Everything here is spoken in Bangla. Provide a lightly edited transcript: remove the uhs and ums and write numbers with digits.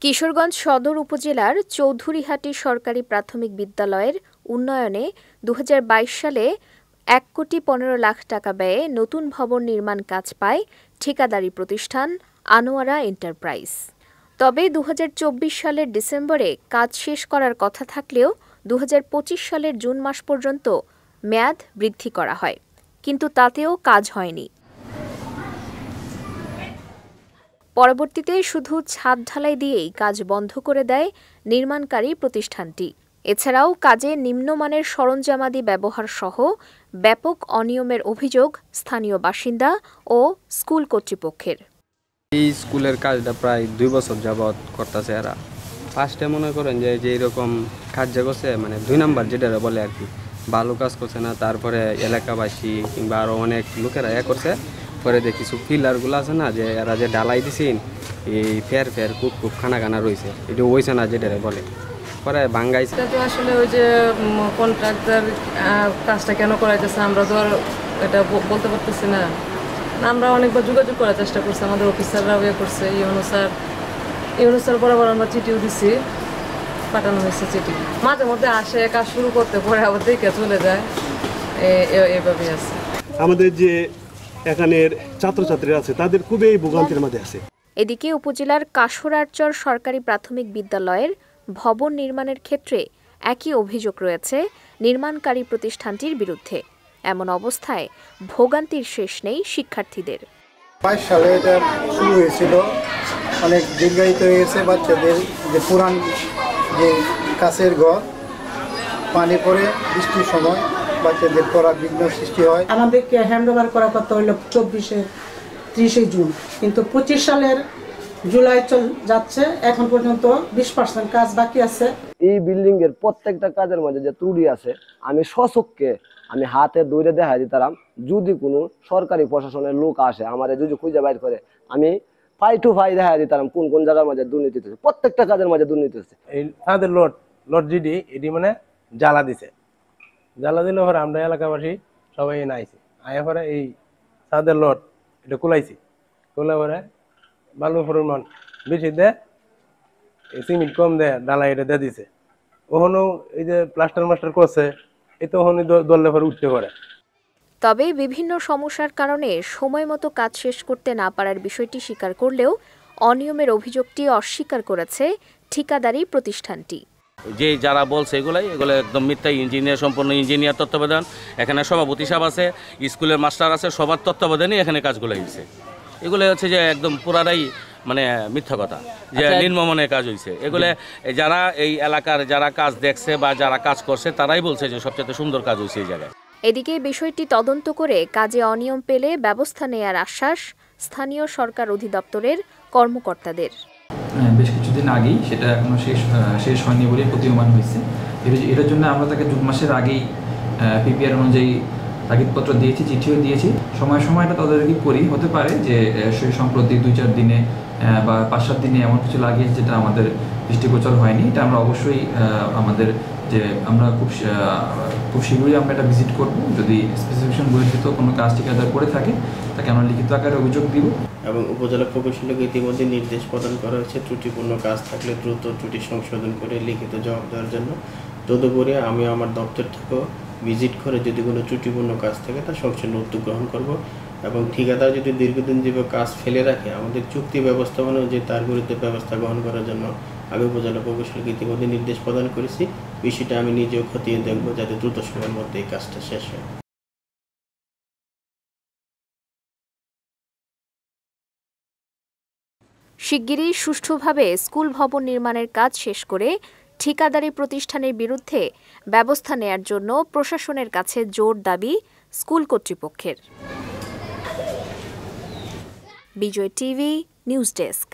কিশোরগঞ্জ সদর উপজেলার চৌধুরীহাটি সরকারি প্রাথমিক বিদ্যালয়ের উন্নয়নে ২০২২ সালে ১,১৫,০০,০০০ টাকা ব্যয়ে নতুন ভবন নির্মাণ কাজ পায় ঠিকাদারি প্রতিষ্ঠান আনোয়ারা এন্টারপ্রাইজ। তবে ২০২৪ সালের ডিসেম্বরে কাজ শেষ করার কথা থাকলেও ২০২৫ সালের জুন মাস পর্যন্ত মেয়াদ বৃদ্ধি করা হয়, কিন্তু তাতেও কাজ হয়নি। পরবর্তীতে শুধু ছাদ ঢালাই দিয়েই কাজ বন্ধ করে দেয় নির্মাণকারী প্রতিষ্ঠানটি। এছাড়াও কাজে নিম্নমানের সরঞ্জামাদি ব্যবহার সহ ব্যাপক অনিয়মের অভিযোগ স্থানীয় বাসিন্দা ও স্কুল কর্তৃপক্ষের। এই স্কুলের কাজটা প্রায় ২ বছর যাবৎ করতেছে এরা। ফার্স্টে মনে করেন যে এরকম কাজ যে করছে, মানে ২ নাম্বার যেটা বলে আর কি, ভালো কাজ করছে না। তারপরে এলাকাবাসী কিংবা আরও অনেক লোকেরা করছে। পরে যে কিছু পিলারগুলো আছে না, যে এরা যে ঢালাই দিছেন, এই ফের কুপ খানা রয়েছে, এটা হয়েছে না যেটা বলে, পরে ভাঙ্গাইছে। তো আসলে ওই যে কন্ট্রাক্টর কাজটা কেন করাইতেছে আমরা তো আর এটা বলতে পারতেছি না। আমরা অনেকবার যোগাযোগ করার চেষ্টা করছি, আমাদের অফিসাররাও করছে, ইউনো স্যার বরাবর আমরা চিঠিও দিছি, পাঠানো হয়েছে চিঠি। মাঝে মধ্যে আসে, কাজ শুরু করতে পরে আবার দেখে চলে যায়, এভাবেই আছে। আমাদের যে এখানের ছাত্রছাত্রীরা আছে তাদের খুবই ভোগান্তির মধ্যে আছে। এদিকে উপজেলার কাশরারচর সরকারি প্রাথমিক বিদ্যালয়ের ভবন নির্মাণের ক্ষেত্রে একই অভিযোগ রয়েছে নির্মাণকারী প্রতিষ্ঠানটির বিরুদ্ধে। এমন অবস্থায় ভোগান্তির শেষ নেই শিক্ষার্থীদের। ২২ সালে এটা শুরু হয়েছিল, অনেক দীর্ঘায়িত হয়ে গেছে। বাচ্চাদের যে পুরান যে কাছের ঘর, পানি পড়ে বৃষ্টির সময় বাচ্চাদের পড়ার বিঘ্ন সৃষ্টি হয়। আমাদেরকে হ্যান্ড ওভার করার কথা হইল 30 জুন, কিন্তু 25 সালের জুলাই যাচ্ছে, এখন পর্যন্ত 20% কাজ বাকি আছে। এই বিল্ডিং এর প্রত্যেকটা কাজের মধ্যে যে ত্রুটি আছে, আমি স্বচক্ষে আমি হাতে দৌড়ে দেখা দিতাম। যদি কোনো সরকারি প্রশাসনের লোক আসে আমাদের যদি খুঁজে বাইর করে, আমি 5 to 5 দেখা দিতাম কোন জায়গার মধ্যে দুর্নীতি হচ্ছে। প্রত্যেকটা কাজের মধ্যে দুর্নীতি হচ্ছে। এই তাদের লট জিডি এটি মানে জ্বালা দিছে, জ্বালা দিলে পরে আমরা এলাকাবাসী সবাই নাইছি, আয়া পরে এই তাদের লট এটা কুলাইছি, কুলে পরে বালু পরিমাণ বেশি দেয়, সিমেন্ট কম দেয়, ডালা এটা দিয়ে দিছে। ওখানেও এই যে প্লাস্টার মাস্টার করছে, এতে ওখানে দলে পরে উঠতে পারে। তবে বিভিন্ন সমস্যার কারণে সময় মতো কাজ শেষ করতে না পারার বিষয়টি স্বীকার করলেও অনিয়মের অভিযোগটি অস্বীকার করেছে ঠিকাদারি প্রতিষ্ঠানটি। যে যারা বলছে এগুলো একদম মিথ্যা। ইঞ্জিনিয়ার, সম্পূর্ণ ইঞ্জিনিয়ার তত্ত্বাবধান, এখানে সভাপতি সাহেব আছে, স্কুলের মাস্টার আছে, সবার তত্ত্বাবধানেই এখানে কাজগুলো হয়েছে। এগুলো হচ্ছে যে একদম পুরাটাই মানে মিথ্যা কথা, যে নির্মমনের কাজ হয়েছে। এগুলো যারা এই এলাকার যারা কাজ দেখছে বা যারা কাজ করছে তারাই বলছে যে সবচেয়ে সুন্দর কাজ হয়েছে এই জায়গায়। এদিকে বিষয়টি তদন্ত করে কাজে অনিয়ম পেলে ব্যবস্থা নেয়ার আশ্বাস স্থানীয় সরকার অধিদপ্তরের কর্মকর্তাদের। বেশ কিছুদিন আগেই সেটা এখনো শেষ হয়নি বলে প্রতীয়মান হয়েছে। এটার জন্য আমরা তাকে জুন মাসের আগেই পিপিআর অনুযায়ী তাগিদপত্র দিয়েছি, চিঠিও দিয়েছি। সময়টা তদারকি করি, হতে পারে যে সেই সম্প্রতি 2-4 দিনে বা 5-7 দিনে এমন কিছু লাগিয়েছে যেটা আমাদের দৃষ্টিগোচর হয়নি। এটা আমরা অবশ্যই আমাদের যে আমরা খুব শীঘ্রই আমরা এটা ভিজিট করব। যদি স্পেসিফিকেশন বহির্ভূত কোনো কাজ ঠিকাদার করে থাকে তাকে আমরা লিখিত আকারে অভিযোগ দিব। এবং উপজেলা প্রকৌশলীকে ইতিমধ্যে নির্দেশ প্রদান করা হয়েছে ত্রুটিপূর্ণ কাজ থাকলে দ্রুত ত্রুটি সংশোধন করে লিখিত জবাব দেওয়ার জন্য। তদুপরি আমি আমার দপ্তর থেকেও ভিজিট করে যদি কোনো ত্রুটিপূর্ণ কাজ থাকে তা সংশোধন উদ্যোগ গ্রহণ করব। এবং ঠিকাদার যদি দীর্ঘদিন যেভাবে কাজ ফেলে রাখে, আমাদের চুক্তি ব্যবস্থাপনা যে তার বিরুদ্ধে ব্যবস্থা গ্রহণ করার জন্য আমি উপজেলা প্রকৌশলীকে ইতিমধ্যে নির্দেশ প্রদান করেছি। বিষয়টা আমি নিজেও খতিয়ে দেখব যাতে দ্রুত সময়ের মধ্যে এই কাজটা শেষ হয়। শিগগিরই সুষ্ঠুভাবে স্কুল ভবন নির্মাণের কাজ শেষ করে ঠিকাদারি প্রতিষ্ঠানের বিরুদ্ধে ব্যবস্থা নেয়ার জন্য প্রশাসনের কাছে জোর দাবি স্কুল কর্তৃপক্ষের। বিজয় টিভি নিউজ ডেস্ক।